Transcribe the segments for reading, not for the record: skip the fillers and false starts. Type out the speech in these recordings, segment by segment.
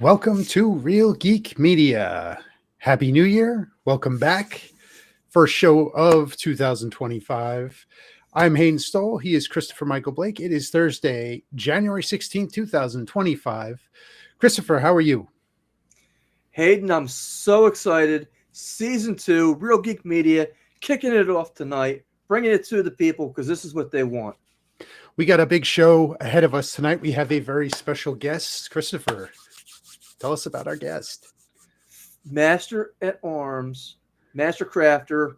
Welcome to Real Geek Media. Happy New Year. Welcome back. First show of 2025. I'm Hayden Stoll. He is Christopher Michael Blake. It is Thursday, January 16th, 2025. Christopher, how are you? Hayden, I'm so excited. Season 2, Real Geek Media, kicking it off tonight, bringing it to the people because this is what they want. We got a big show ahead of us tonight. We have a very special guest. Christopher, tell us about our guest. Master at Arms, Master Crafter,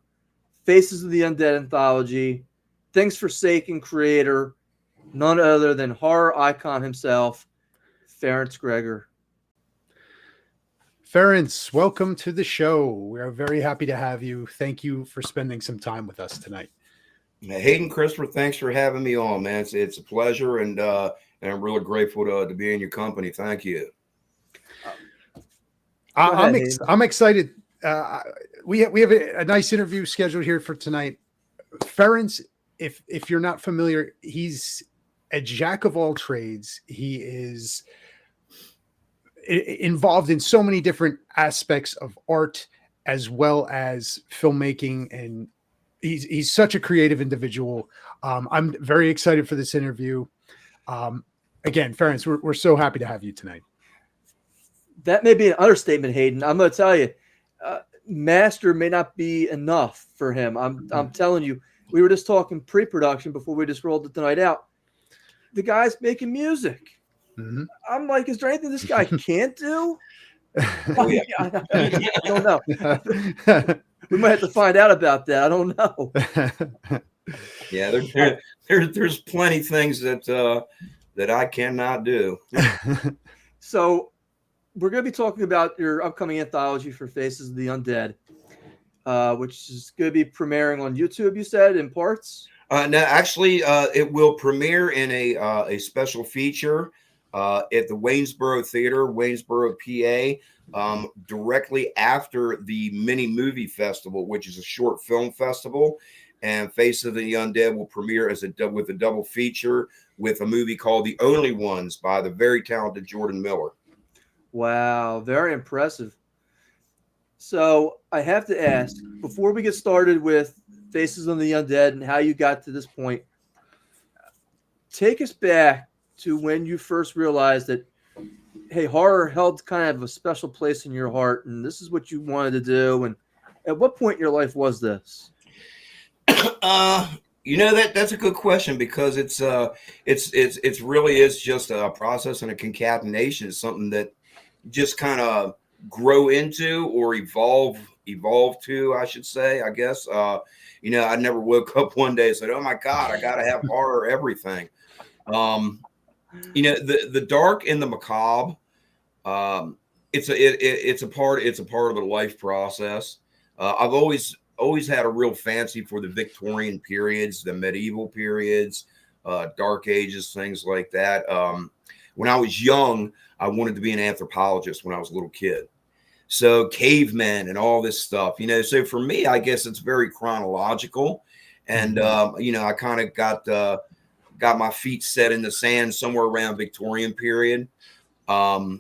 Faces of the Undead Anthology, Things Forsaken creator, none other than horror icon himself, Ferenc Gregor. Ferenc, welcome to the show. We are very happy to have you. Thank you for spending some time with us tonight. Hayden, Christopher, thanks for having me on, man. It's a pleasure, and I'm really grateful to be in your company. Thank you. I'm excited. We have a nice interview scheduled here for tonight. Ferenc, if you're not familiar, he's a jack of all trades. He is involved in so many different aspects of art as well as filmmaking, and he's such a creative individual. I'm very excited for this interview. Again, Ferenc, we're so happy to have you tonight. That may be an understatement, Hayden. I'm going to tell you, Master may not be enough for him. I'm telling you, we were just talking pre-production before we just rolled the night out. The guy's making music. Mm-hmm. I'm like, is there anything this guy can't do? I don't know. We might have to find out about that. I don't know. Yeah, there's plenty of things that I cannot do. So we're going to be talking about your upcoming anthology for Faces of the Undead, which is going to be premiering on YouTube, you said, in parts? No, actually, it will premiere in a special feature at the Waynesboro Theater, Waynesboro, PA, directly after the Mini Movie Festival, which is a short film festival. And Face of the Undead will premiere with a double feature with a movie called The Only Ones by the very talented Jordan Miller. Wow, very impressive. So I have to ask, before we get started with Faces of the Undead and how you got to this point, take us back to when you first realized that, hey, horror held kind of a special place in your heart, and this is what you wanted to do. And at what point in your life was this? That's a good question, because it's really is just a process and a concatenation. It's something that just kind of grow into or evolve to, I should say, I guess. I never woke up one day and said, oh my God, I got to have horror everything. The dark and the macabre, it's a part of the life process. I've always had a real fancy for the Victorian periods, the medieval periods, dark ages, things like that. When I was young, I wanted to be an anthropologist when I was a little kid. So cavemen and all this stuff, so for me, I guess it's very chronological. And, I kind of got my feet set in the sand somewhere around Victorian period. I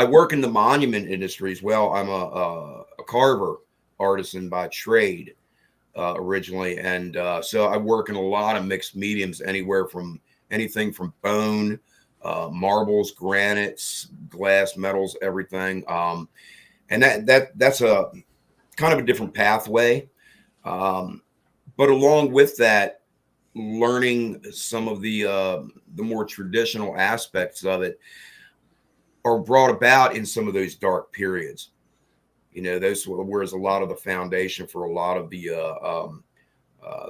work in the monument industry as well. I'm a carver artisan by trade originally. And so I work in a lot of mixed mediums, anything from bone, marbles, granites, glass, metals, everything. And that's a kind of a different pathway. But along with that, learning some of the more traditional aspects of it are brought about in some of those dark periods. Those whereas a lot of the foundation for a lot of the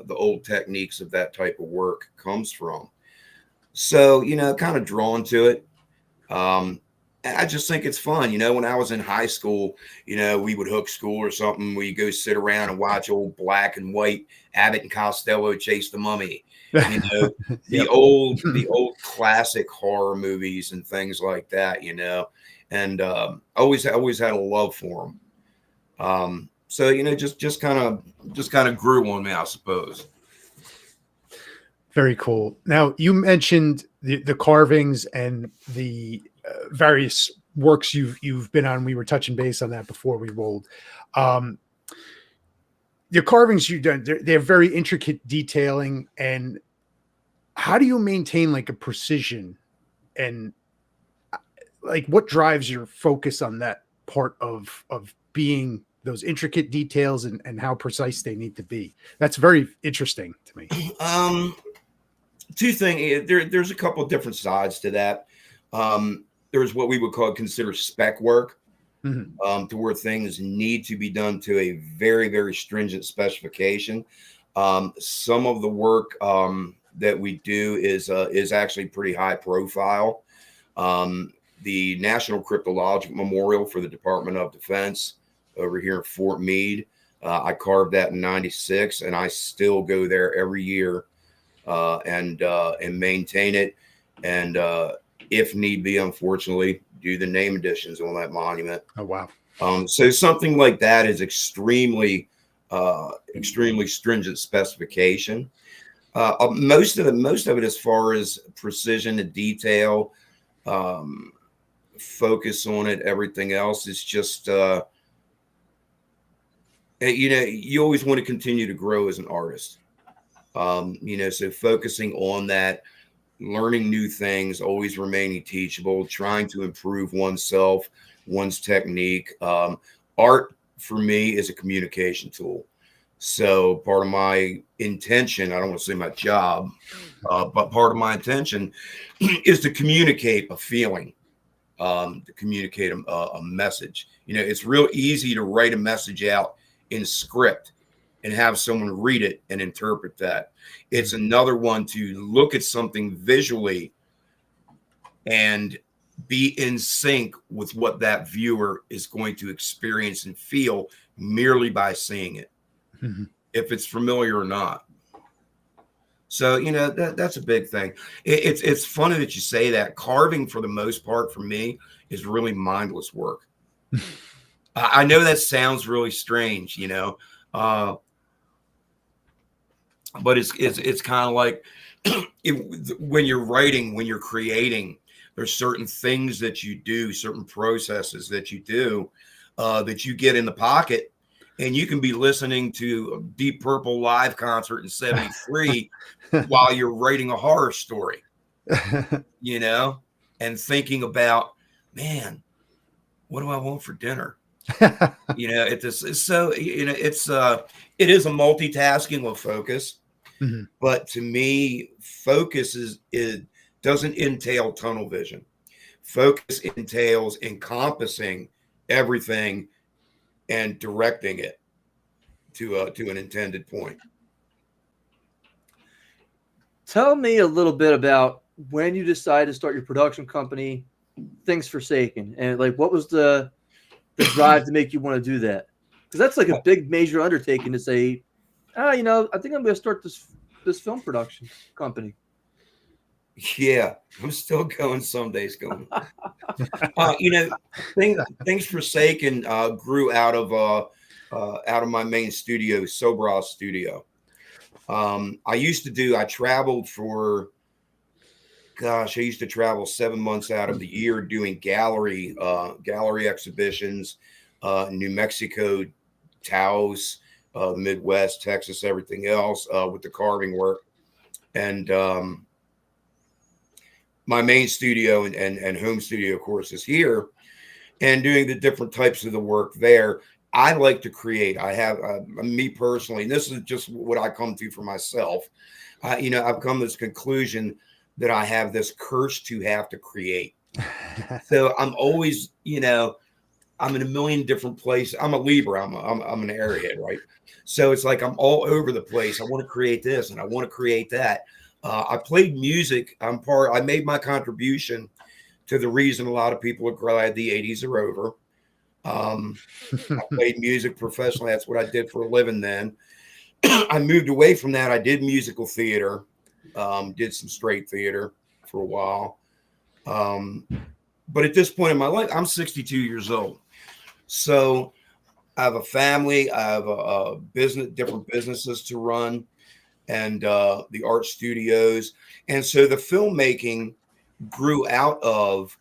old techniques of that type of work comes from. So, kind of drawn to it. I just think it's fun. When I was in high school, we would hook school or something. We go sit around and watch old black and white Abbott and Costello chase the mummy. The old classic horror movies and things like that. And always had a love for them. So just kind of grew on me, I suppose. Very cool. Now, you mentioned the carvings and the various works you've been on. We were touching base on that before we rolled. Your carvings you've done, they're very intricate detailing. And how do you maintain like a precision, and like what drives your focus on that part of being those intricate details and how precise they need to be? That's very interesting to me. Two things. There's a couple of different sides to that. There's what we would consider spec work, to where things need to be done to a very, very stringent specification. Some of the work that we do is actually pretty high profile. The National Cryptologic Memorial for the Department of Defense over here in Fort Meade, I carved that in '96, and I still go there every year and maintain it, and if need be, unfortunately, do the name additions on that monument. Oh wow! So something like that is extremely stringent specification. Most of it, as far as precision and detail, focus on it, everything else is just you always want to continue to grow as an artist. So focusing on that, learning new things, always remaining teachable, trying to improve oneself, one's technique. Art for me is a communication tool. So part of my intention, I don't want to say my job, but part of my intention is to communicate a feeling, to communicate a message. It's real easy to write a message out in script and have someone read it and interpret that. It's another one to look at something visually and be in sync with what that viewer is going to experience and feel merely by seeing it, if it's familiar or not. So, that's a big thing. It's funny that you say that. Carving, for the most part, for me, is really mindless work. I know that sounds really strange, but it's kind of like when you're writing, when you're creating, there's certain things that you do, certain processes that you do, that you get in the pocket, and you can be listening to a Deep Purple live concert in '73 while you're writing a horror story, and thinking about, man, what do I want for dinner? It is a multitasking with focus, but to me, focus doesn't entail tunnel vision. Focus entails encompassing everything and directing it to an intended point. Tell me a little bit about when you decided to start your production company, Things Forsaken, and like what was the drive to make you want to do that? Because that's like a big major undertaking to say, I think I'm going to start this film production company. Yeah, I'm still going. Some days going. Things Forsaken grew out of my main studio, Sobras Studio. I traveled for, I used to travel 7 months out of the year doing gallery exhibitions, New Mexico, Taos, Midwest, Texas, everything else, with the carving work. And my main studio and home studio, of course, is here, and doing the different types of the work there. I like to create. I have me personally, and this is just what I come to for myself. I've come to this conclusion that I have this curse to have to create. So I'm always, I'm in a million different places. I'm a Libra. I'm an airhead, right? So it's like I'm all over the place. I want to create this and I want to create that. I played music. I made my contribution to the reason a lot of people are glad the 80s are over. I played music professionally. That's what I did for a living then. I moved away from that. I did musical theater, did some straight theater for a while. But at this point in my life, I'm 62 years old. So I have a family. I have a business, different businesses to run, and the art studios. And so the filmmaking grew out of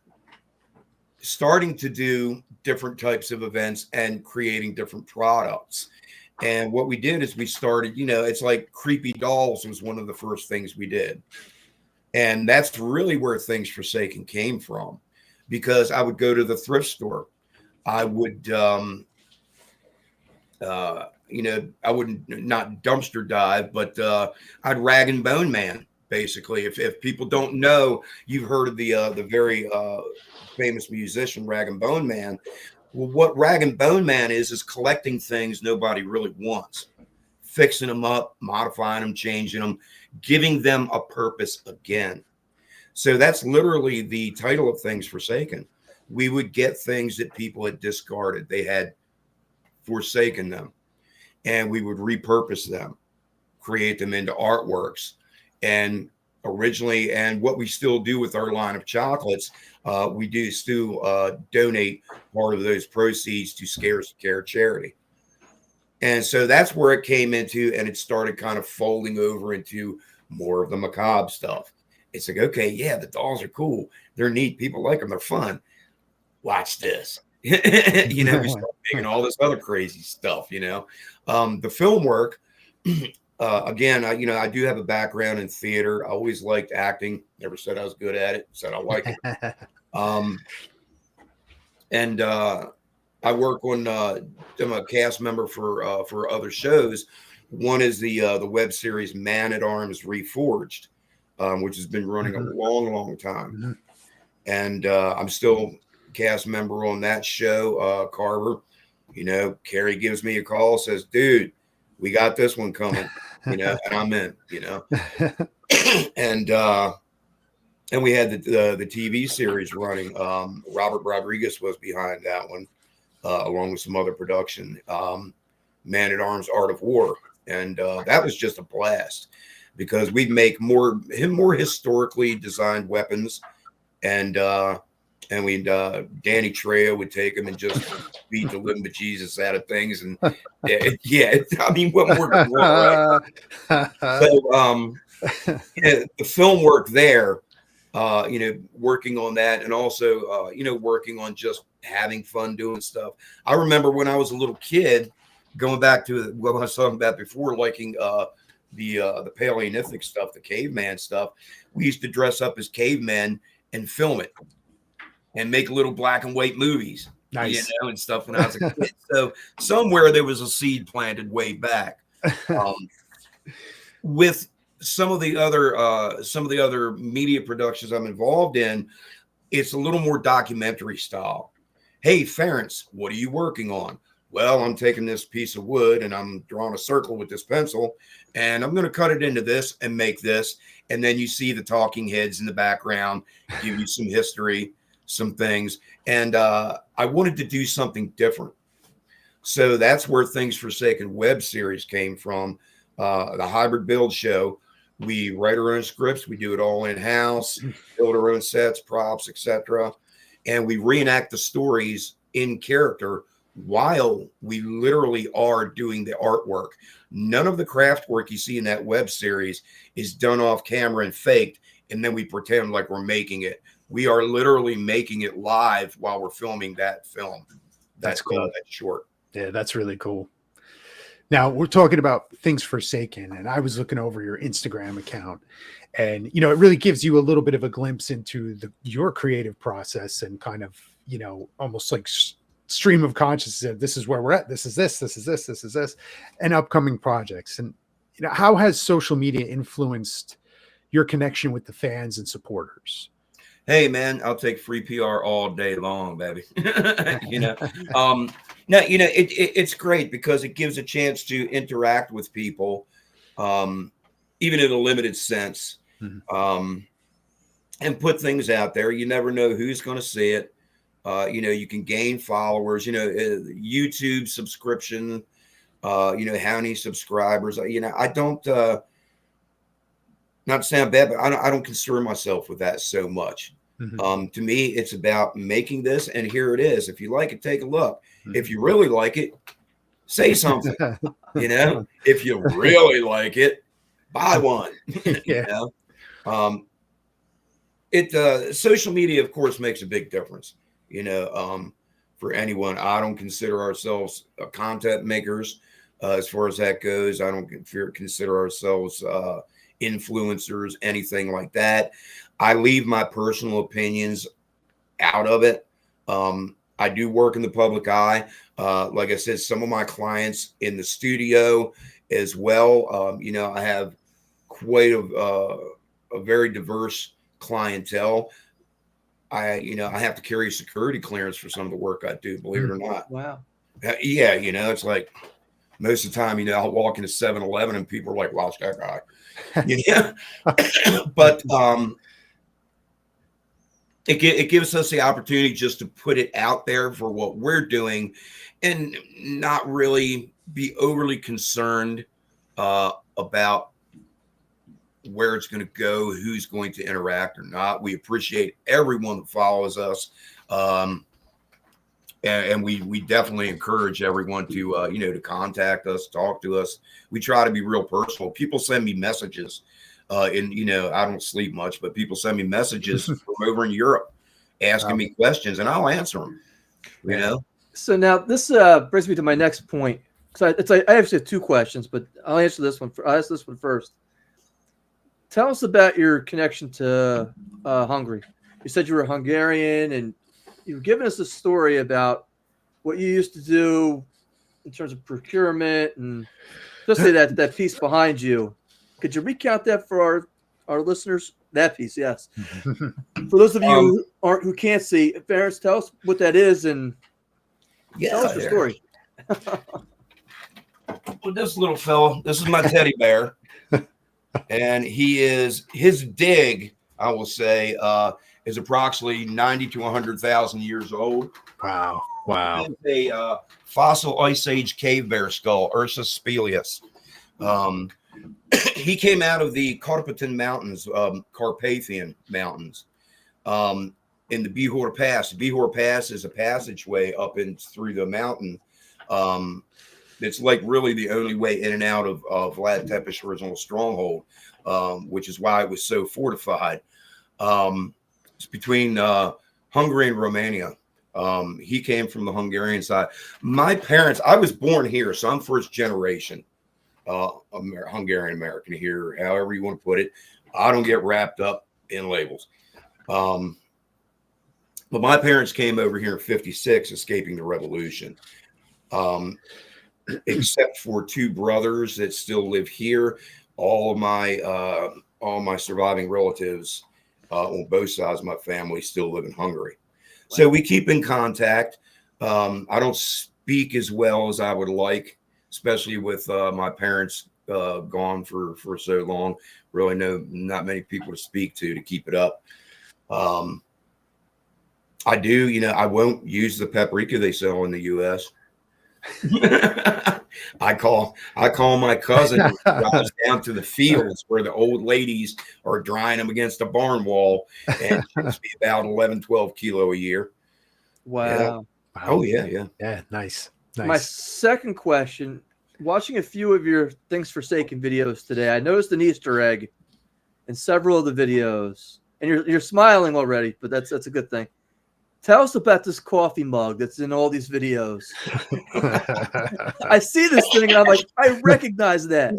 starting to do different types of events and creating different products. And what we did is we started, it's like Creepy Dolls was one of the first things we did. And that's really where Things Forsaken came from, because I would go to the thrift store. I would, I wouldn't not dumpster dive, but I'd rag and bone man. Basically, if people don't know, you've heard of the very famous musician Rag and Bone Man. Well, what Rag and Bone Man is collecting things nobody really wants, fixing them up, modifying them, changing them, giving them a purpose again. So that's literally the title of Things Forsaken. We would get things that people had discarded. They had forsaken them, and we would repurpose them, create them into artworks. And originally, and what we still do with our line of chocolates, we do still donate part of those proceeds to Scarce Care charity. And so that's where it came into, and it started kind of folding over into more of the macabre stuff. It's like, okay, yeah, the dolls are cool. They're neat. People like them. They're fun. Watch this. We start making all this other crazy stuff, The film work, again, I do have a background in theater. I always liked acting. Never said I was good at it. Said I like it. And I work on. I'm a cast member for other shows. One is the web series Man at Arms Reforged, which has been running a long time. And I'm still cast member on that show. Carver, Carrie gives me a call, says, "Dude, we got this one coming." And I'm in, and we had the TV series running. Robert Rodriguez was behind that one, along with some other production. Man at Arms, Art of War, and that was just a blast because we'd make more historically designed weapons, and we'd Danny Trejo would take them and just beat the living bejesus out of things, and I mean, what more could want, right? So the film work there, working on that, and also working on just having fun doing stuff. I remember when I was a little kid, going back to what I was talking about before, liking the Paleolithic stuff, the caveman stuff. We used to dress up as cavemen and film it and make little black and white movies, nice. And stuff when I was a kid. So somewhere there was a seed planted way back. With some of the other media productions I'm involved in, it's a little more documentary style. Hey, Ferenc, what are you working on? Well, I'm taking this piece of wood and I'm drawing a circle with this pencil, and I'm going to cut it into this and make this. And then you see the talking heads in the background, give you some history, some things. And I wanted to do something different. So that's where Things Forsaken web series came from. The hybrid build show. We write our own scripts. We do it all in-house, build our own sets, props, etc. And we reenact the stories in character while we literally are doing the artwork. None of the craft work you see in that web series is done off camera and faked, and then we pretend like we're making it. We are literally making it live while we're filming that film. That's cool. That's short. Yeah, that's really cool. Now we're talking about Things Forsaken, and I was looking over your Instagram account, and it really gives you a little bit of a glimpse into your creative process and kind of almost like stream of consciousness. This is where we're at. This is this. This is this. This is this, and upcoming projects. And how has social media influenced your connection with the fans and supporters? Hey man, I'll take free PR all day long, baby. It's great because it gives a chance to interact with people, even in a limited sense, and put things out there. You never know who's going to see it. You can gain followers, YouTube subscription, how many subscribers, I don't, not to sound bad, but I don't concern myself with that so much. To me, it's about making this, and here it is. If you like it, take a look. If you really like it, say something. If you really like it, buy one. Social media, of course, makes a big difference. for anyone. I don't consider ourselves content makers as far as that goes. I don't consider ourselves influencers, anything like that. I leave my personal opinions out of it. I do work in the public eye. Like I said, some of my clients in the studio as well. I have quite a very diverse clientele. I have to carry security clearance for some of the work I do, believe it or not. Wow. Yeah, it's like most of the time, I'll walk into 7-Eleven and people are like, watch that guy. But it gives us the opportunity just to put it out there for what we're doing and not really be overly concerned about where it's going to go, who's going to interact or not. We appreciate everyone that follows us. And we definitely encourage everyone to, to contact us, talk to us. We try to be real personal. People send me messages I don't sleep much, but people send me messages from over in Europe asking me questions and I'll answer them, So now this brings me to my next point. So I actually have two questions, but I'll answer this one. I'll ask this one first. Tell us about your connection to Hungary. You said you were Hungarian, and you've given us a story about what you used to do in terms of procurement, and especially that piece behind you. Could you recount that for our listeners? That piece, yes. For those of you who can't see, Ferenc, tell us what that is and tell us your story. Well, this little fella, this is my teddy bear. And his dig, I will say, is approximately 90 to 100,000 years old. Wow. It's a fossil ice age cave bear skull, Ursus speleus. He came out of the Carpathian Mountains, Carpathian Mountains, in the Bihor Pass. The Bihor Pass is a passageway up and through the mountain. It's like really the only way in and out of Vlad Tepes' original stronghold, which is why it was so fortified. It's between Hungary and Romania. He came from the Hungarian side. My parents, I was born here, so I'm first generation Hungarian American here, however you want to put it. I don't get wrapped up in labels. But my parents came over here in 56, escaping the revolution. Except for two brothers that still live here, all my surviving relatives on both sides of my family still live in Hungary. Wow. So we keep in contact. I don't speak as well as I would like, especially with my parents gone for so long. Really not many people to speak to keep it up. I do, I won't use the paprika they sell in the U.S. I call my cousin who drives down to the fields where the old ladies are drying them against a barn wall, and it's be about 11-12 kilo a year. Wow. Yeah. Oh yeah. Nice. My second question, watching a few of your Things Forsaken videos today, I noticed an Easter egg in several of the videos, and you're smiling already, but that's a good thing. Tell us about this coffee mug that's in all these videos. I see this thing and I'm like, I recognize that.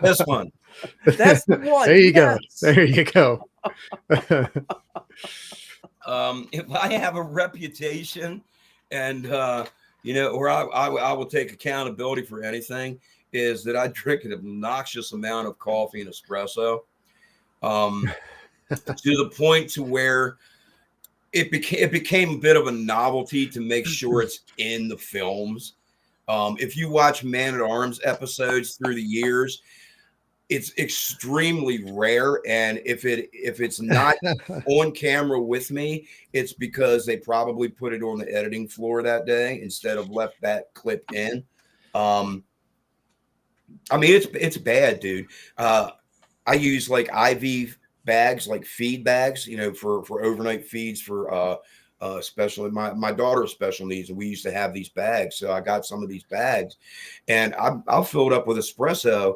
This one. That's the one. There you go. There you go. If I have a reputation and, or I will take accountability for anything, is that I drink an obnoxious amount of coffee and espresso to the point to where it became a bit of a novelty to make sure it's in the films. If you watch Man at Arms episodes through the years, it's extremely rare. And if it's not on camera with me, it's because they probably put it on the editing floor that day instead of left that clip in. I mean, it's bad, dude. I use like IV bags, like feed bags, for overnight feeds for especially my daughter's special needs, and we used to have these bags. So I got some of these bags, and I'll fill it up with espresso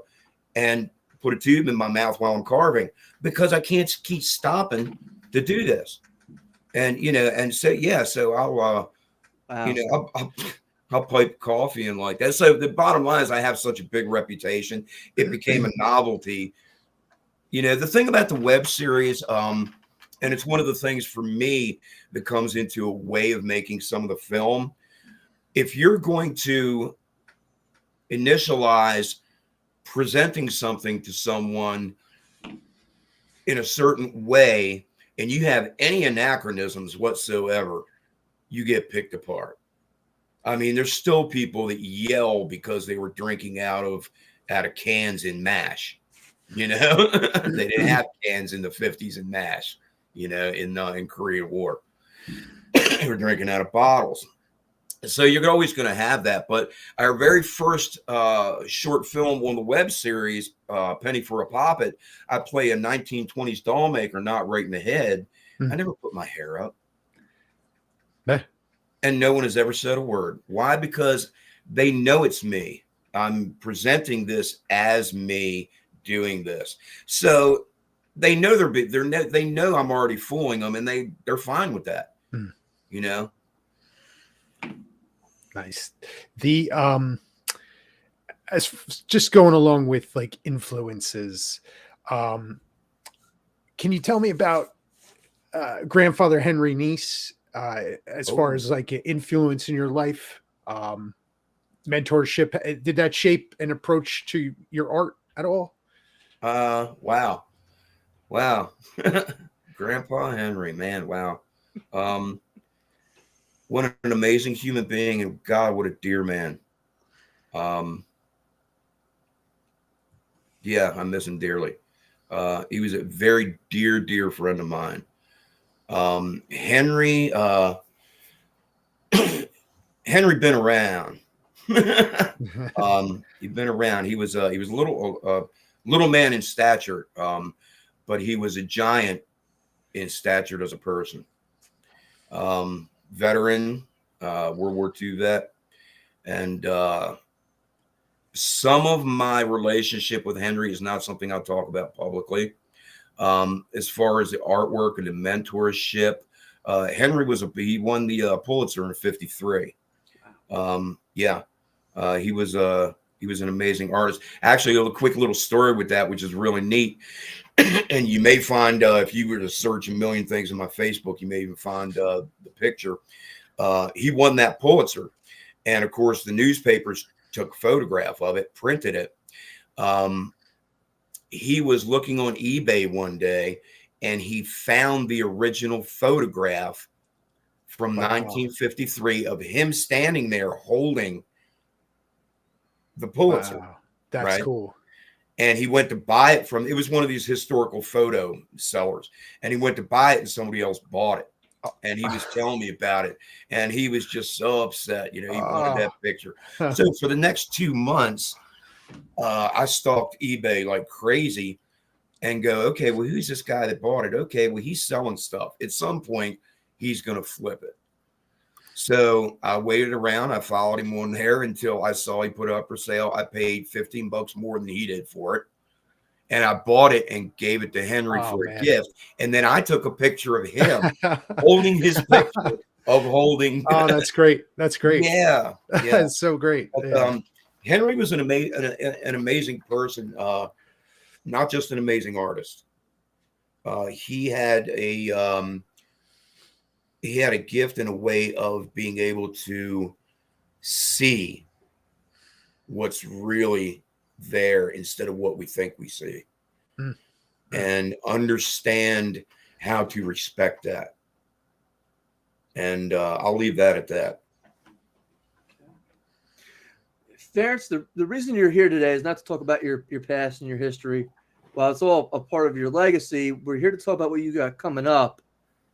and put a tube in my mouth while I'm carving because I can't keep stopping to do this. And and so yeah, so I'll Wow. I'll pipe coffee and like that. So the bottom line is I have such a big reputation. It became a novelty. The thing about the web series, and it's one of the things for me that comes into a way of making some of the film. If you're going to initialize presenting something to someone in a certain way, and you have any anachronisms whatsoever, you get picked apart. I mean, there's still people that yell because they were drinking out of cans in MASH. They didn't have cans in the 50s in MASH. In Korean War, they were drinking out of bottles. So you're always going to have that. But our very first short film on the web series, Penny for a Poppet, I play a 1920s doll maker, not right in the head. I never put my hair up. And no one has ever said a word. Why? Because they know it's me. I'm presenting this as me doing this. So they know they know I'm already fooling them, and they're fine with that. Nice. The as just going along with like influences, can you tell me about grandfather Henry Nice as far as like influence in your life, mentorship? Did that shape an approach to your art at all? Wow. Grandpa Henry, man, wow. What an amazing human being, and God, what a dear man. Yeah, I miss him dearly. He was a very dear friend of mine. Henry Henry been around. He'd been around. He was a little man in stature, but he was a giant in stature as a person. Veteran, World War II vet, and some of my relationship with Henry is not something I'll talk about publicly. As far as the artwork and the mentorship, Henry he won the Pulitzer in '53. He was an amazing artist. Actually, a quick little story with that, which is really neat. And you may find, if you were to search a million things on my Facebook, you may even find the picture. He won that Pulitzer. And of course, the newspapers took a photograph of it, printed it. He was looking on eBay one day, and he found the original photograph from 1953 of him standing there holding the Pulitzer. Wow. That's cool. And he went to buy it it was one of these historical photo sellers, and he went to buy it, and somebody else bought it. And he was telling me about it, and he was just so upset. He wanted that picture. So for the next 2 months, I stalked eBay like crazy and go, okay, well, who's this guy that bought it? Okay, well, he's selling stuff. At some point, he's going to flip it. So I waited around. I followed him on there until I saw he put it up for sale. I paid $15 more than he did for it. And I bought it and gave it to Henry for a gift. And then I took a picture of him holding his picture of holding. Oh, that's great. That's great. Yeah. That's so great. But, Henry was an amazing person, not just an amazing artist. He had a gift and a way of being able to see what's really there instead of what we think we see, and understand how to respect that. And I'll leave that at that. Ferenc, the reason you're here today is not to talk about your past and your history. While it's all a part of your legacy, we're here to talk about what you got coming up.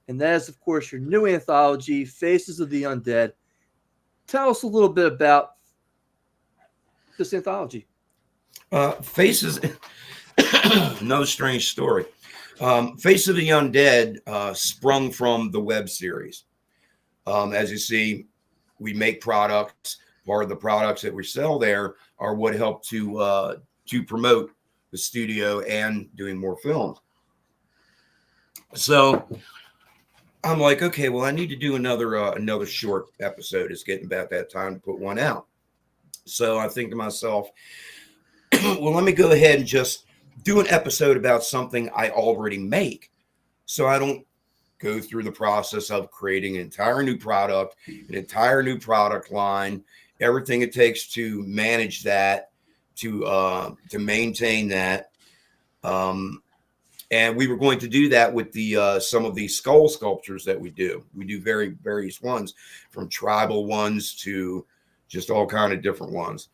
And that is, of course, your new anthology, Faces of the Undead. Tell us a little bit about this anthology. Faces, no strange story. Faces of the Undead sprung from the web series. As you see, we make products. Part of the products that we sell there are what help to promote the studio and doing more films. So I'm like, okay, well, I need to do another short episode. It's getting about that time to put one out. So I think to myself, well, let me go ahead and just do an episode about something I already make, so I don't go through the process of creating an entire new product, an entire new product line, everything it takes to manage that, to maintain that. And we were going to do that with the some of these skull sculptures that we do. We do various ones, from tribal ones to just all kind of different ones.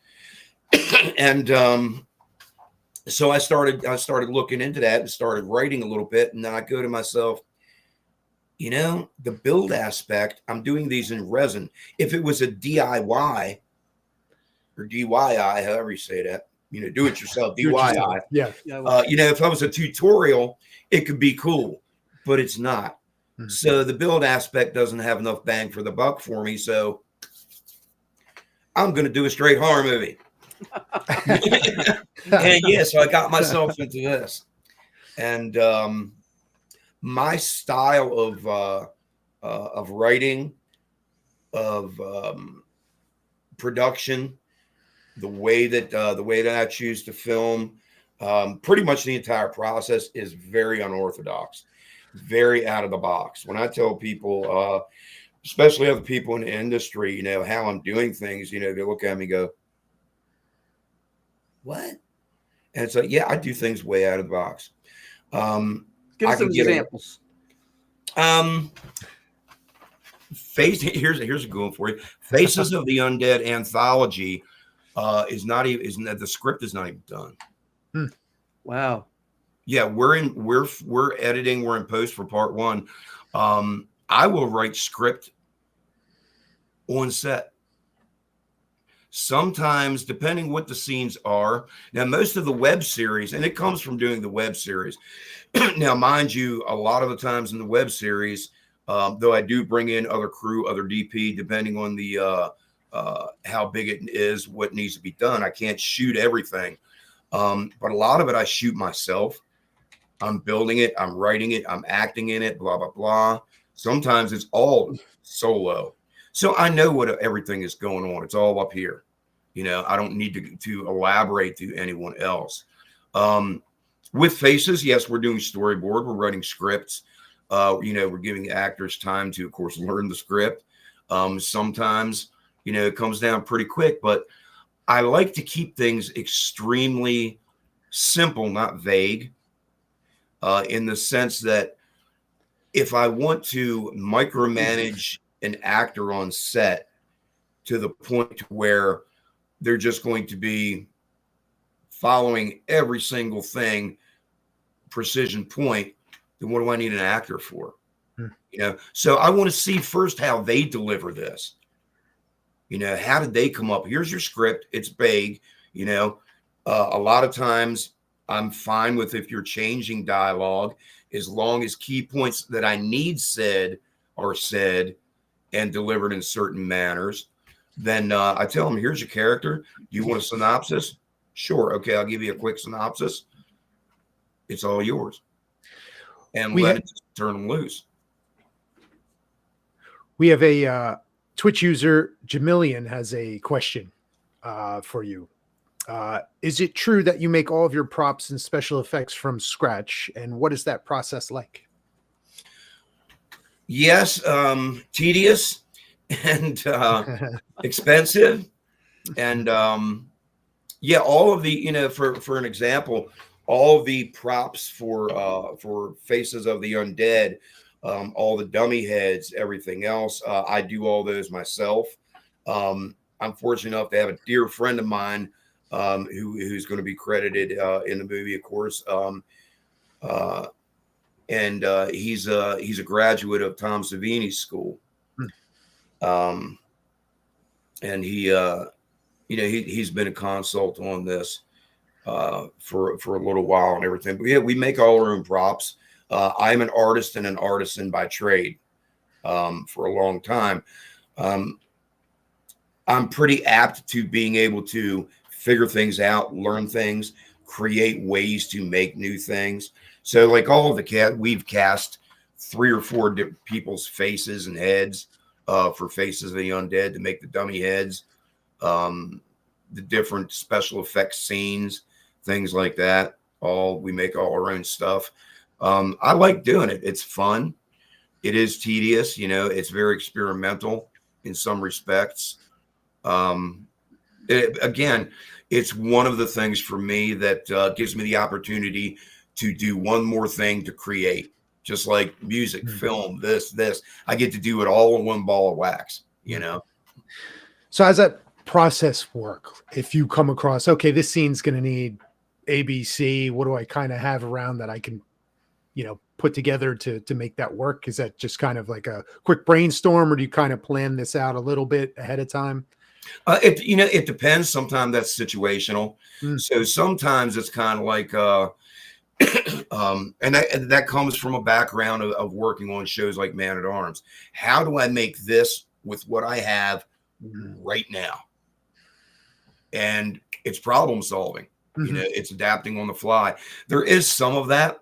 And so I started looking into that and started writing a little bit. And then I go to myself, the build aspect, I'm doing these in resin. If it was a DIY or DIY, however you say that, do it yourself, DIY. Yeah. If I was a tutorial, it could be cool, but it's not. Mm-hmm. So the build aspect doesn't have enough bang for the buck for me. So I'm going to do a straight horror movie. And so I got myself into this. And my style of writing, of production, the way that I choose to film, pretty much the entire process is very unorthodox, very out of the box. When I tell people, especially other people in the industry, how I'm doing things, they look at me and go, "What?" And it's like, yeah, I do things way out of the box. Give us some examples. Here's a good one for you. Faces of the Undead anthology the script is not even done. Wow. Yeah, we're editing, we're in post for part 1. I will write script on set. Sometimes, depending what the scenes are. Now, most of the web series, and it comes from doing the web series. Now, mind you, a lot of the times in the web series, though I do bring in other crew, other DP, depending on the how big it is, what needs to be done. I can't shoot everything. But a lot of it I shoot myself. I'm building it, I'm writing it, I'm acting in it, blah, blah, blah. Sometimes it's all solo. So I know what everything is going on. It's all up here. I don't need to elaborate to anyone else. With Faces, yes, we're doing storyboard. We're writing scripts. We're giving actors time to, of course, learn the script. Sometimes, it comes down pretty quick, but I like to keep things extremely simple, not vague, in the sense that if I want to micromanage an actor on set to the point where they're just going to be following every single thing, precision point, then what do I need an actor for? So I want to see first how they deliver this. How did they come up? Here's your script. It's vague. A lot of times I'm fine with if you're changing dialogue, as long as key points that I need said are said and delivered in certain manners. Then I tell them, here's your character. You want a synopsis? Sure. Okay, I'll give you a quick synopsis. It's all yours. And let it turn them loose. We have a Twitch user, Jamilian, has a question for you. Is it true that you make all of your props and special effects from scratch? And what is that process like? Yes, tedious and expensive. And all of the, for an example, all of the props for Faces of the Undead, all the dummy heads, everything else, I do all those myself. I'm fortunate enough to have a dear friend of mine who's going to be credited in the movie, of course. And he's a graduate of Tom Savini's school. And he's been a consult on this for a little while and everything. But yeah, we make all our own props. I'm an artist and an artisan by trade for a long time. I'm pretty apt to being able to figure things out, learn things, create ways to make new things. So like all of the we've cast 3 or 4 different people's faces and heads for Faces of the Undead to make the dummy heads, the different special effects scenes, things like that. We make all our own stuff. I like doing it. It's fun. It is tedious, it's very experimental in some respects. Again, it's one of the things for me that gives me the opportunity to do one more thing to create, just like music, film, this. I get to do it all in one ball of wax, So how's that process work? If you come across, okay, this scene's going to need ABC, what do I kind of have around that I can, put together to make that work? Is that just kind of like a quick brainstorm, or do you kind of plan this out a little bit ahead of time? It depends. Sometimes that's situational. So sometimes it's kind of like, and that comes from a background of working on shows like Man at Arms. How do I make this with what I have right now? And it's problem solving. It's adapting on the fly. There is some of that.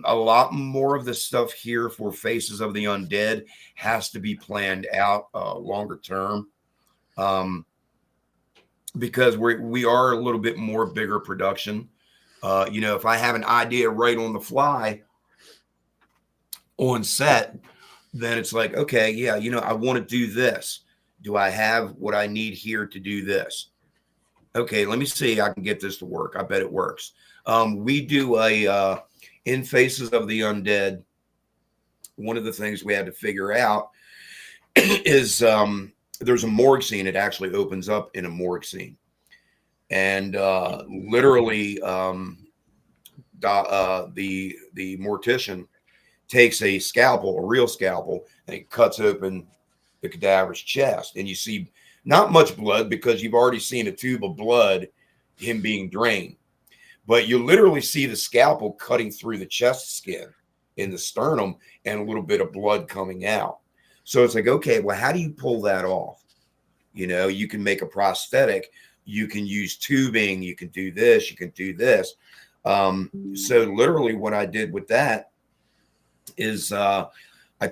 A lot more of the stuff here for Faces of the Undead has to be planned out longer term, because we are a little bit more bigger production. If I have an idea right on the fly on set, then it's like, okay, yeah, I want to do this. Do I have what I need here to do this? Okay, let me see. I can get this to work. I bet it works. We do in Faces of the Undead, one of the things we had to figure out is there's a morgue scene. It actually opens up in a morgue scene. And literally the mortician takes a scalpel, a real scalpel, and he cuts open the cadaver's chest. And you see not much blood because you've already seen a tube of blood, him being drained. But you literally see the scalpel cutting through the chest skin in the sternum and a little bit of blood coming out. So it's like, okay, well, how do you pull that off? You can make a prosthetic. You can use tubing. You can do this. You can do this. So literally what I did with that is I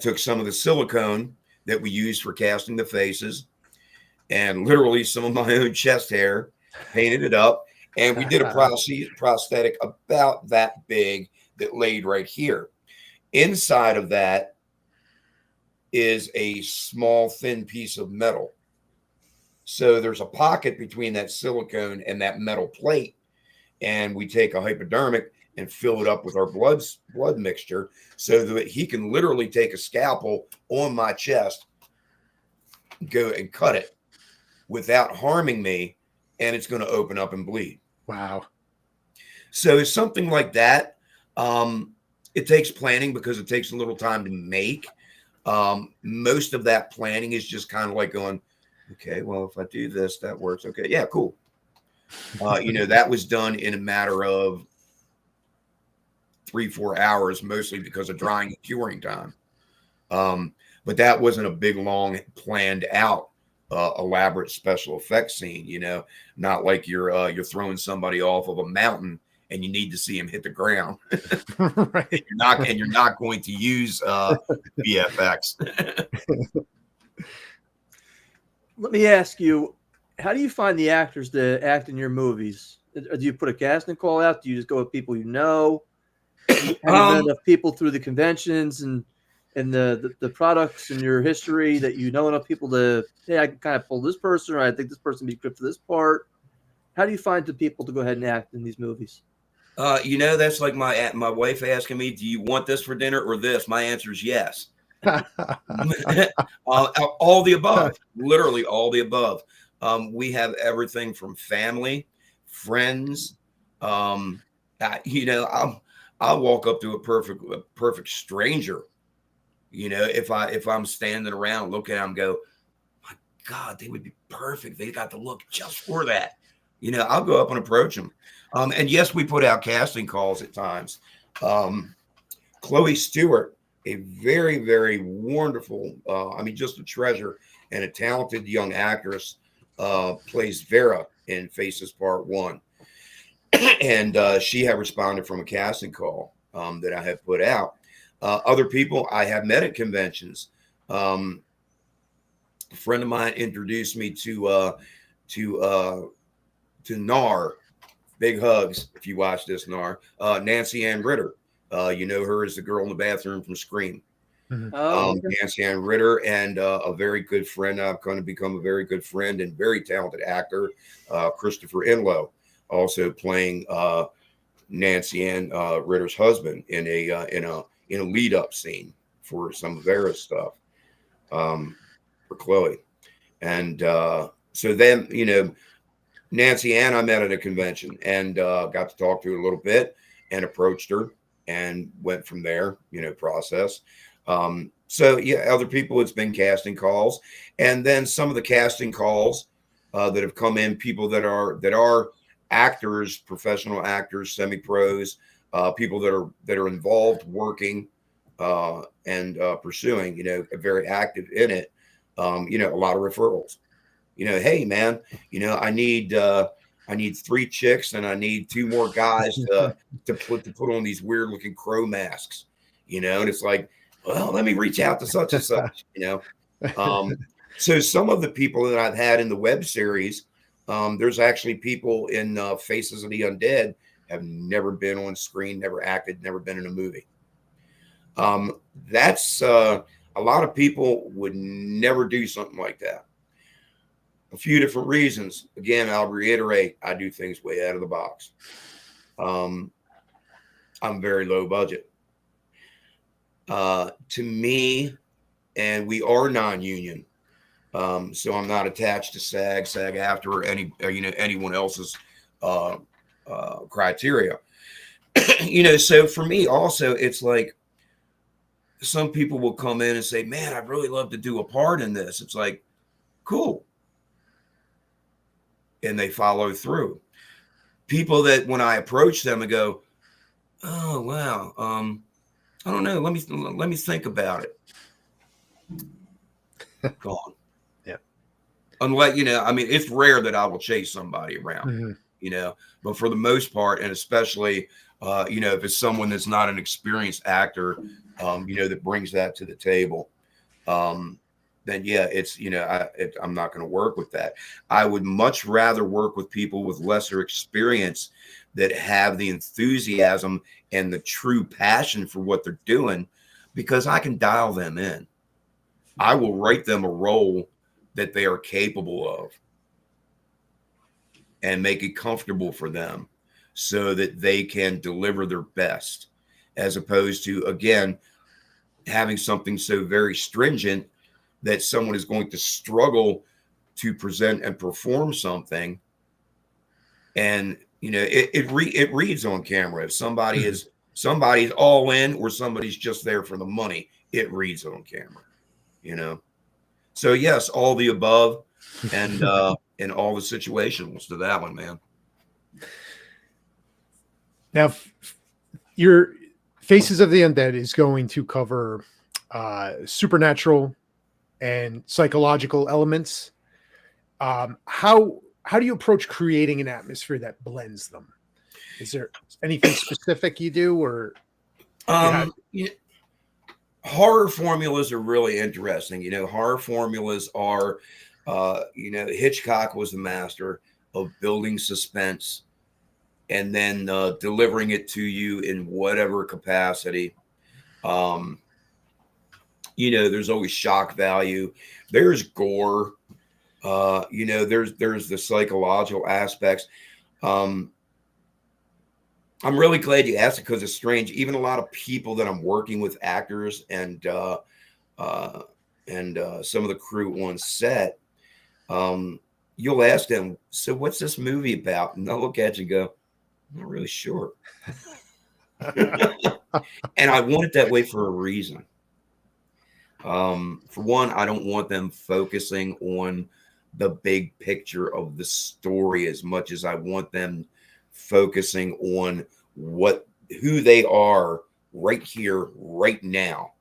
took some of the silicone that we use for casting the faces and literally some of my own chest hair, painted it up. And we did a prosthetic about that big that laid right here. Inside of that is a small, thin piece of metal. So there's a pocket between that silicone and that metal plate. And we take a hypodermic and fill it up with our blood mixture so that he can literally take a scalpel on my chest, go and cut it without harming me. And it's going to open up and bleed. Wow. So it's something like that. It takes planning because it takes a little time to make. Most of that planning is just kind of like going, okay, well, if I do this, that works. Okay, yeah, cool. That was done in a matter of 3-4 hours, mostly because of drying and curing time. But that wasn't a big, long, planned out elaborate special effects scene, not like you're throwing somebody off of a mountain and you need to see him hit the ground. Right. You're not going to use VFX. Let me ask you, how do you find the actors to act in your movies? Do you put a casting call out? Do you just go with people you know? Have you met enough people through the conventions and the products and your history that you know enough people to, hey, I can kind of pull this person, or I think this person would be good for this part? How do you find the people to go ahead and act in these movies? That's like my wife asking me, do you want this for dinner or this? My answer is yes. All the above, literally all the above. We have everything from family, friends. I'll walk up to a perfect stranger. If I'm standing around, look at them, go, my God, they would be perfect. They got the look just for that. I'll go up and approach them. And yes, we put out casting calls at times. Chloe Stewart, a very, very wonderful, just a treasure and a talented young actress, plays Vera in Faces Part 1. And she had responded from a casting call that I had put out. Other people I have met at conventions. A friend of mine introduced me to NAR. Big hugs if you watch this, NAR. Nancy Ann Ritter. You know her as the girl in the bathroom from Scream. Mhm. Oh, okay. Nancy Ann Ritter, and a very good friend. I've going to become a very good friend and very talented actor, Christopher Enlow, also playing Nancy Ann Ritter's husband in a lead up scene for some of Vera's stuff for Chloe. And so then, Nancy Ann I met at a convention and got to talk to her a little bit and approached her and went from there, process. So yeah, other people, it's been casting calls, and then some of the casting calls that have come in, people that are actors, professional actors, semi-pros, people that are involved, working and pursuing, very active in it. A lot of referrals. Hey man, I need 3 chicks and I need 2 more guys to put on these weird looking crow masks, and it's like, well, let me reach out to such and such, So some of the people that I've had in the web series, there's actually people in Faces of the Undead have never been on screen, never acted, never been in a movie. That's a lot of people would never do something like that. A few different reasons. Again, I'll reiterate, I do things way out of the box. I'm very low budget. To me, and we are non-union, so I'm not attached to SAG-AFTRA, or anyone else's criteria. So for me also, it's like some people will come in and say, man, I'd really love to do a part in this. It's like, cool. And they follow through. People that when I approach them and go, oh wow, I don't know, let me think about it. Gone. Yeah. Unless it's rare that I will chase somebody around, but for the most part, and especially if it's someone that's not an experienced actor, that brings that to the table, then yeah, it's I'm not going to work with that. I would much rather work with people with lesser experience that have the enthusiasm and the true passion for what they're doing, because I can dial them in. I will write them a role that they are capable of and make it comfortable for them so that they can deliver their best, as opposed to, again, having something so very stringent that someone is going to struggle to present and perform something. And, it reads on camera. If somebody's all in or somebody's just there for the money, it reads on camera, So yes, all the above, and in all the situations to that one, man. Now, your Faces of the Undead is going to cover supernatural and psychological elements. How do you approach creating an atmosphere that blends them? Is there anything specific you do, or horror formulas are really interesting. Horror formulas are, Hitchcock was the master of building suspense and then delivering it to you in whatever capacity. There's always shock value. There's gore. There's the psychological aspects. I'm really glad you asked it, because it's strange. Even a lot of people that I'm working with, actors and some of the crew on set, you'll ask them, so what's this movie about? And they'll look at you and go, I'm not really sure. And I want it that way for a reason. For one, I don't want them focusing on the big picture of the story as much as I want them focusing on who they are right here, right now.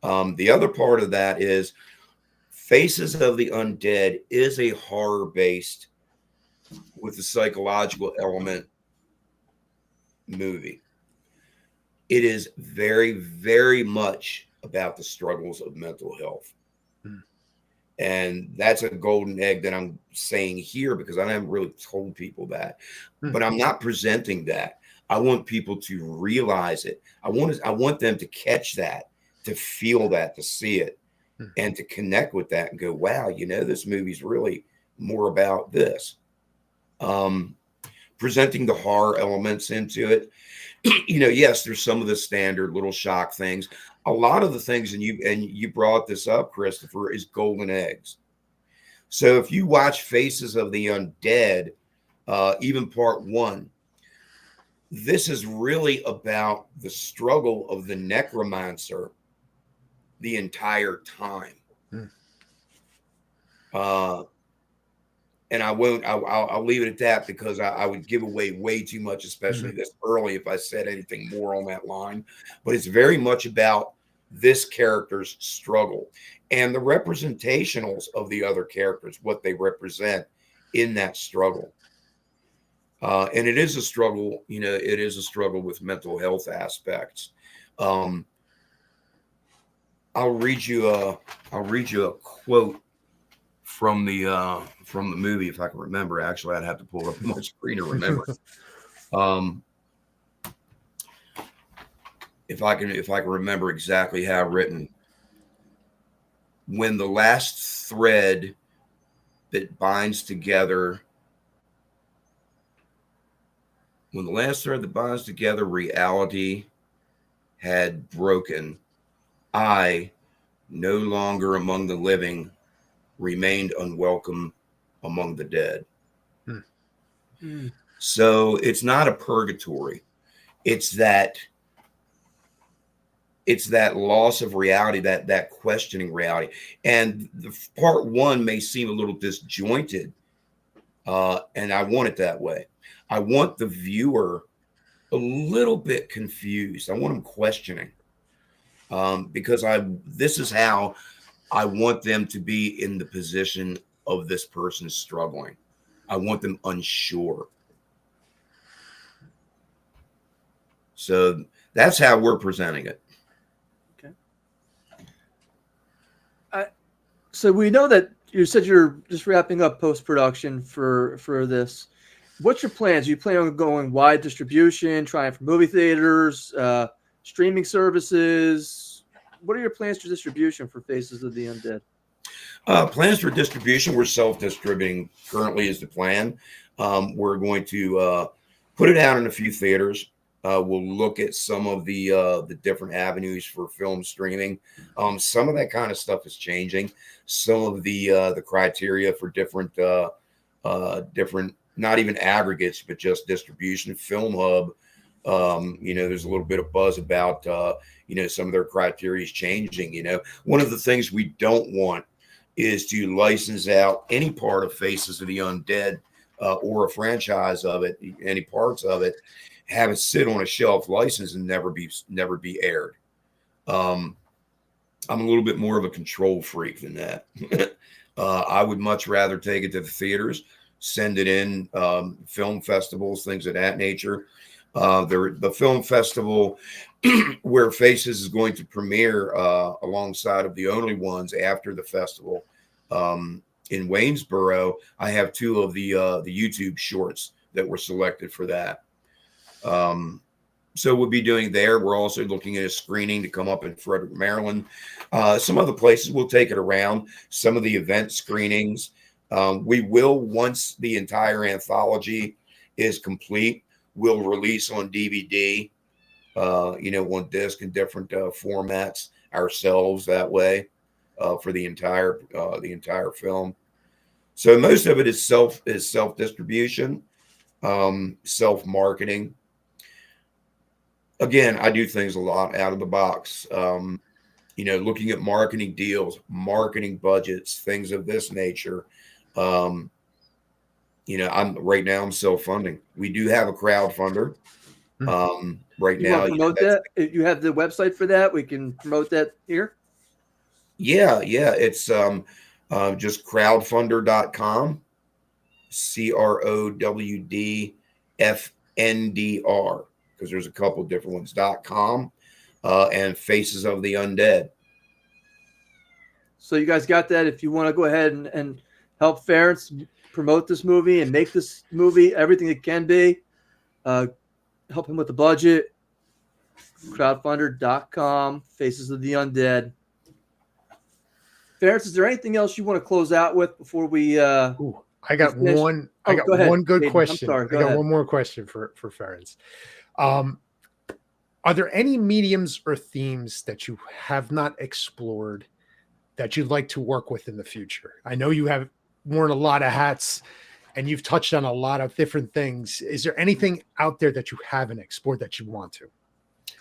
The other part of that is Faces of the Undead is a horror based with a psychological element movie. it is very, very much about the struggles of mental health. And that's a golden egg that I'm saying here because I haven't really told people that. But I'm not presenting that. I want people to realize it. I want them to catch that, to feel that, to see it, and to connect with that and go, wow, you know, this movie's really more about this. Presenting the horror elements into it. You know, yes, there's some of the standard little shock things. A lot of the things, and you brought this up, Christopher, is golden eggs. So if you watch Faces of the Undead, even part 1, this is really about the struggle of the necromancer the entire time. And I'll leave it at that because I would give away way too much, especially this early, if I said anything more on that line. But it's very much about this character's struggle and the representationals of the other characters, what they represent in that struggle. And it is a struggle, you know, it is a struggle with mental health aspects. I'll read you a quote from the movie if I can remember. Actually, I'd have to pull it up on my screen to remember. If I can remember exactly how written. When the last thread that binds together reality had broken, I, no longer among the living, remained unwelcome among the dead. So it's not a purgatory. It's that loss of reality, that questioning reality. And the part 1 may seem a little disjointed. And I want it that way. I want the viewer a little bit confused. I want them questioning. Because this is how I want them to be in the position of this person struggling. I want them unsure. So that's how we're presenting it. Okay. So we know that you said you're just wrapping up post-production for this. What's your plans? You plan on going wide distribution, trying for movie theaters, streaming services? What are your plans for distribution for Faces of the Undead? Plans for distribution, we're self-distributing currently is the plan. We're going to put it out in a few theaters. We'll look at some of the different avenues for film streaming. Some of that kind of stuff is changing. Some of the criteria for different not even aggregates, but just distribution. Film Hub, you know, there's a little bit of buzz about you know, some of their criteria is changing. You know, one of the things we don't want is to license out any part of Faces of the Undead or a franchise of it, any parts of it, have it sit on a shelf license and never be aired. I'm a little bit more of a control freak than that. I would much rather take it to the theaters, send it in, film festivals, things of that nature. The film festival where Faces is going to premiere alongside of the only ones after the festival in Waynesboro. I have 2 of the YouTube shorts that were selected for that. So we'll be doing there. We're also looking at a screening to come up in Frederick, Maryland. Some other places we'll take it around. Some of the event screenings. We will, once the entire anthology is complete, we'll release on DVD, you know, on disc in different formats ourselves that way for the entire film. So most of it is self-distribution, self-marketing. Again, I do things a lot out of the box. You know, looking at marketing deals, marketing budgets, things of this nature. You know, I'm self-funding. We do have a crowdfunder. Right You now, want to promote that? If you have the website for that, we can promote that here. Yeah. It's just crowdfunder.com. crowdfndr. because there's a couple different ones. .com and Faces of the Undead. So you guys got that. If you want to go ahead and help Ferenc promote this movie and make this movie everything it can be, help him with the budget. Crowdfunder.com, Faces of the Undead. Ferenc, is there anything else you want to close out with before we? I got one. I got one good question. I got one more question for Ferenc. Are there any mediums or themes that you have not explored that you'd like to work with in the future? I know you have worn a lot of hats and you've touched on a lot of different things. Is there anything out there that you haven't explored that you want to?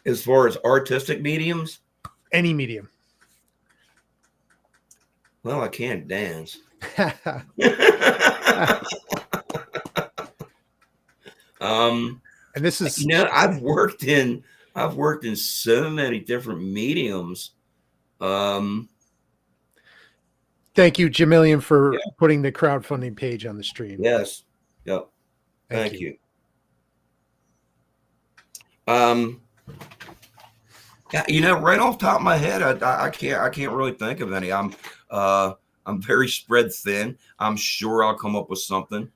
As far as artistic mediums? Any medium. Well, I can't dance. And this is, I've worked in so many different mediums. Thank you, Jamilian, for putting the crowdfunding page on the stream. Yes. Yep. Thank you. Yeah, right off the top of my head, I can't really think of any. I'm very spread thin. I'm sure I'll come up with something.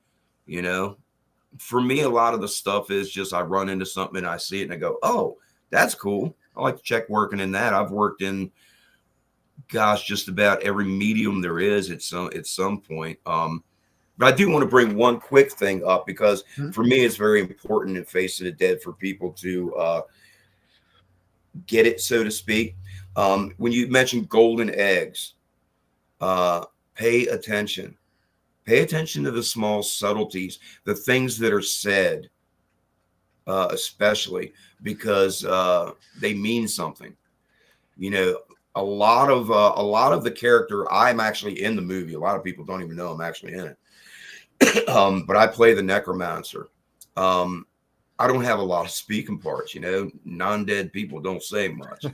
For me, a lot of the stuff is just I run into something and I see it and I go, oh, that's cool. I like to check working in that. I've worked in, just about every medium there is at some point. But I do want to bring one quick thing up because for me, it's very important in Face of the Dead for people to get it, so to speak. When you mentioned golden eggs, pay attention. Pay attention to the small subtleties, the things that are said, especially because they mean something. A lot of the character, I'm actually in the movie. A lot of people don't even know I'm actually in it. But I play the necromancer. I don't have a lot of speaking parts. Non-dead people don't say much.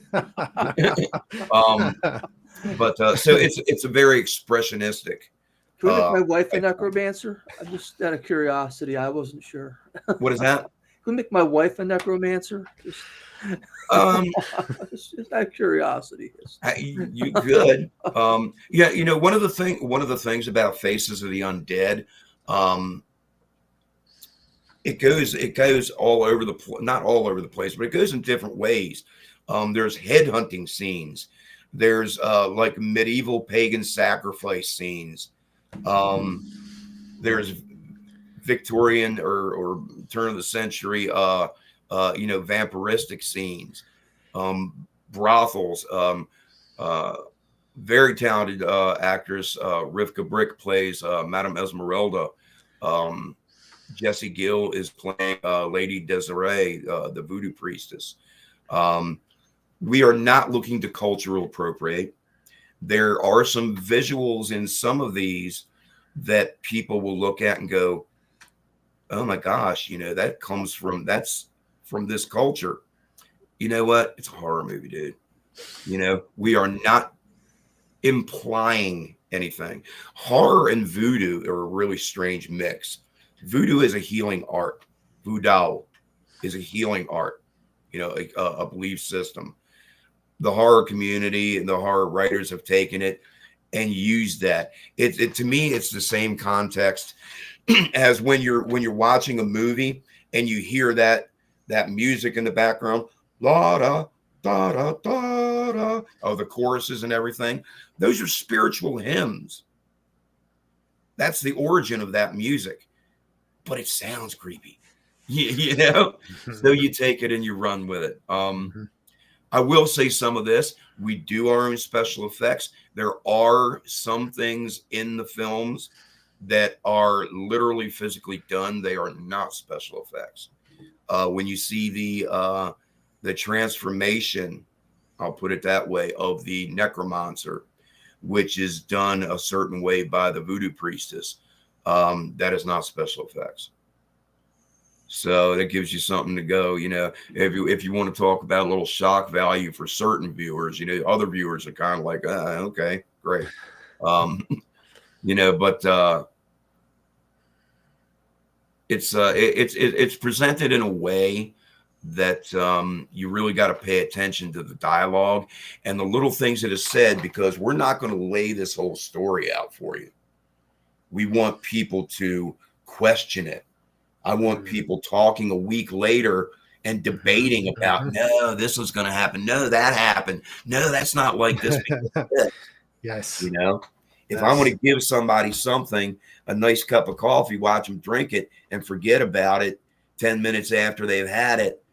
But so it's a very expressionistic. Can we make my wife a necromancer? I'm just out of curiosity. I wasn't sure. What is that? Can we make my wife a necromancer? Just out of curiosity. You could. One of the things about Faces of the Undead, it goes all over not all over the place, but it goes in different ways. There's headhunting scenes. There's like medieval pagan sacrifice scenes. There's Victorian or turn of the century, vampiristic scenes, brothels. Very talented actress. Rivka Brick plays Madame Esmeralda. Jessie Gill is playing Lady Desiree, the voodoo priestess. We are not looking to cultural appropriate. There are some visuals in some of these that people will look at and go, oh my gosh, that's from this culture. You know what? It's a horror movie, dude. We are not implying anything. Horror and voodoo are a really strange mix. Voodoo is a healing art. Voodoo is a healing art, a belief system. The horror community and the horror writers have taken it and used that. To me, it's the same context as when you're watching a movie and you hear that music in the background, la da da da da da, the choruses and everything. Those are spiritual hymns. That's the origin of that music, but it sounds creepy, So you take it and you run with it. I will say some of this. We do our own special effects. There are some things in the films that are literally physically done. They are not special effects. When you see the transformation, I'll put it that way, of the necromancer, which is done a certain way by the voodoo priestess, that is not special effects. So that gives you something to go, if you want to talk about a little shock value for certain viewers, other viewers are kind of like, okay, great. But it's presented in a way that you really got to pay attention to the dialogue and the little things that are said, because we're not going to lay this whole story out for you. We want people to question it. I want people talking a week later and debating about, no, this was going to happen. No, that happened. No, that's not like this. Yes. You know, if I'm going to give somebody something, a nice cup of coffee, watch them drink it and forget about it 10 minutes after they've had it,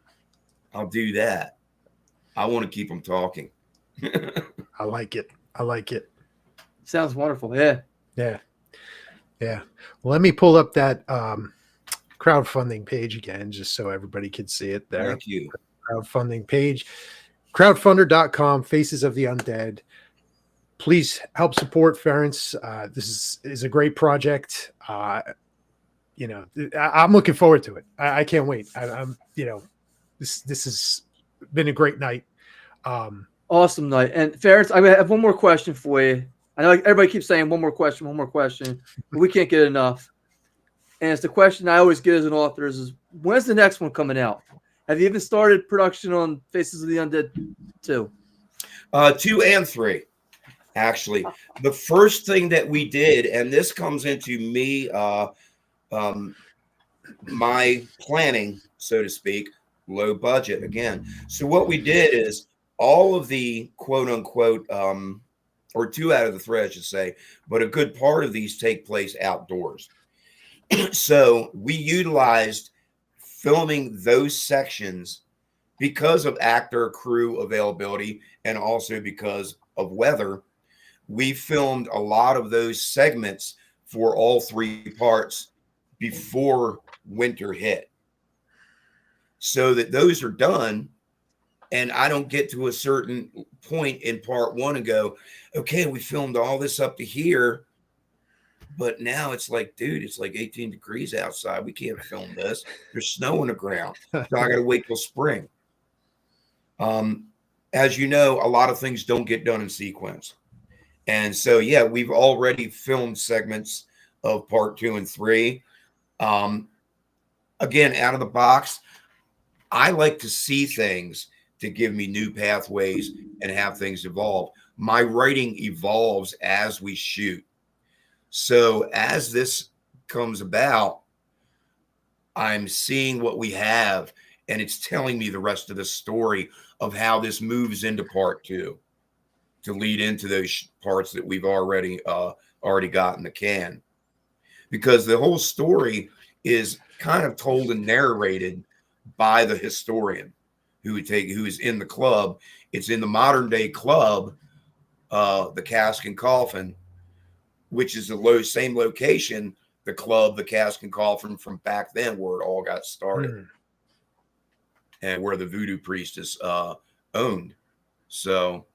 I'll do that. I want to keep them talking. I like it. I like it. Sounds wonderful. Yeah. Yeah. Yeah. Well, let me pull up that crowdfunding page again, just so everybody can see it there. Thank you. Crowdfunding page, crowdfunder.com, Faces of the Undead. Please help support Ferenc. This is a great project. You know, I'm looking forward to it. I can't wait. I'm you know, this has been a great night. Awesome night. And Ferenc, I have one more question for you. I know everybody keeps saying one more question, but we can't get enough. And it's the question I always get as an author is when's the next one coming out? Have you even started production on Faces of the Undead 2? 2 and 3, actually. The first thing that we did, and this comes into me, my planning, so to speak, low budget again. So what we did is all of the quote unquote, or 2 out of the 3, I should say, but a good part of these take place outdoors. So we utilized filming those sections because of actor crew availability and also because of weather. We filmed a lot of those segments for all 3 parts before winter hit, so that those are done. And I don't get to a certain point in part 1 and go, okay, we filmed all this up to here, but now it's like, dude, it's like 18 degrees outside. We can't film this. There's snow on the ground. So I got to wait till spring. As you know, a lot of things don't get done in sequence. And so, yeah, we've already filmed segments of part 2 and 3. Again, out of the box, I like to see things to give me new pathways and have things evolve. My writing evolves as we shoot. So as this comes about, I'm seeing what we have, and it's telling me the rest of the story of how this moves into part 2 to lead into those parts that we've already got in the can. Because the whole story is kind of told and narrated by the historian who is in the club. It's in the modern day club, the Cask and Coffin, which is the same location, the club, the Cask and Coffin from back then, where it all got started, and where the voodoo priestess owned. So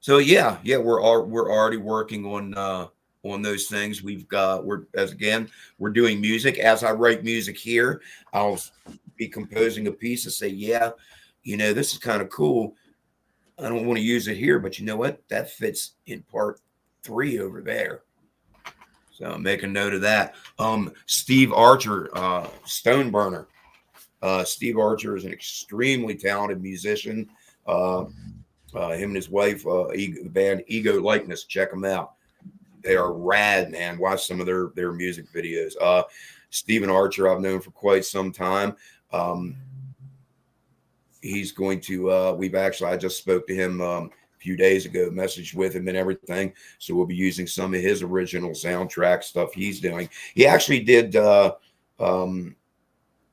yeah, we're already working on those things. We're doing music. As I write music here, I'll be composing a piece and say, yeah, you know, this is kind of cool. I don't want to use it here, but you know what? That fits in part 3 over there. So make a note of that. Steve Archer, Stoneburner. Steve Archer is an extremely talented musician. Him and his wife, the band Ego Likeness. Check them out. They are rad, man. Watch some of their music videos. Stephen Archer, I've known for quite some time. He's going to, I just spoke to him a few days ago, messaged with him and everything. So we'll be using some of his original soundtrack stuff he's doing. He actually did the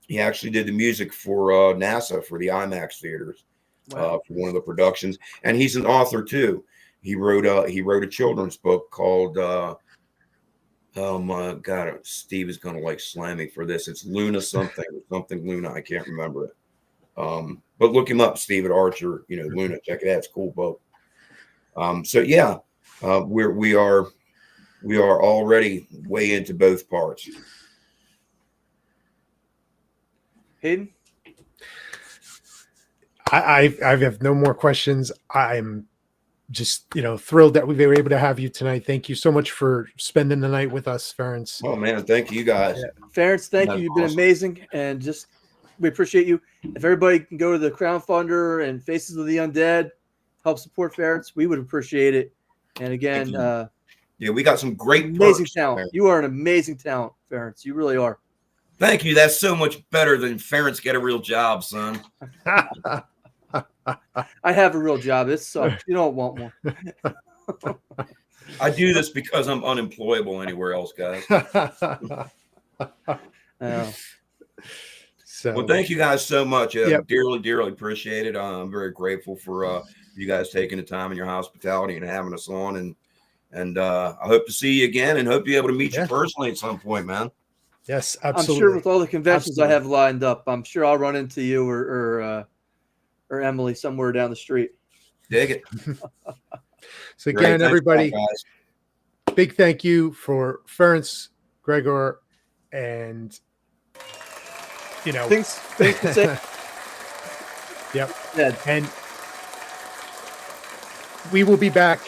music for NASA, for the IMAX theaters. Wow. For one of the productions. And he's an author too. He wrote a children's book called oh my God, Steve is gonna like slam me for this. It's Luna something Luna. I can't remember it. But look him up, Steve at Archer, you know, Luna. Check it out. It's a cool book. So yeah, we are already way into both parts. Hayden? I have no more questions. I'm just, thrilled that we were able to have you tonight. Thank you so much for spending the night with us, Ferenc. Oh man, thank you guys. Yeah. Ferenc, thank That's you. You've been awesome. amazing, and just we appreciate you. If everybody can go to the crowdfunder and Faces of the Undead, help support Ferenc, we would appreciate it. And again, yeah, we got some great amazing perks talent. there. You are an amazing talent, Ferenc. You really are. Thank you. That's so much better than Ferenc get a real job, son. I have a real job. It sucks. You don't want one. I do this because I'm unemployable anywhere else, guys. So, well, thank you guys so much. Yep. Dearly appreciate it. I'm very grateful for you guys taking the time and your hospitality and having us on. And I hope to see you again and hope to be able to meet you personally at some point, man. Yes, absolutely. I'm sure with all the conventions I have lined up, I'm sure I'll run into you or Emily somewhere down the street. Dig it. So again, everybody, big thank you for Ferenc Gregor, and things to say. Yep. Yeah. And we will be back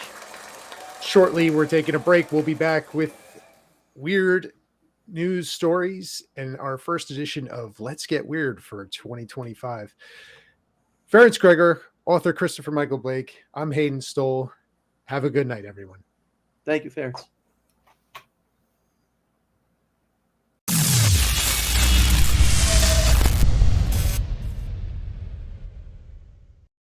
shortly. We're taking a break. We'll be back with weird news stories and our first edition of Let's Get Weird for 2025. Ferenc Gregor, author Christopher Michael Blake. I'm Hayden Stoll. Have a good night, everyone. Thank you, Ferenc.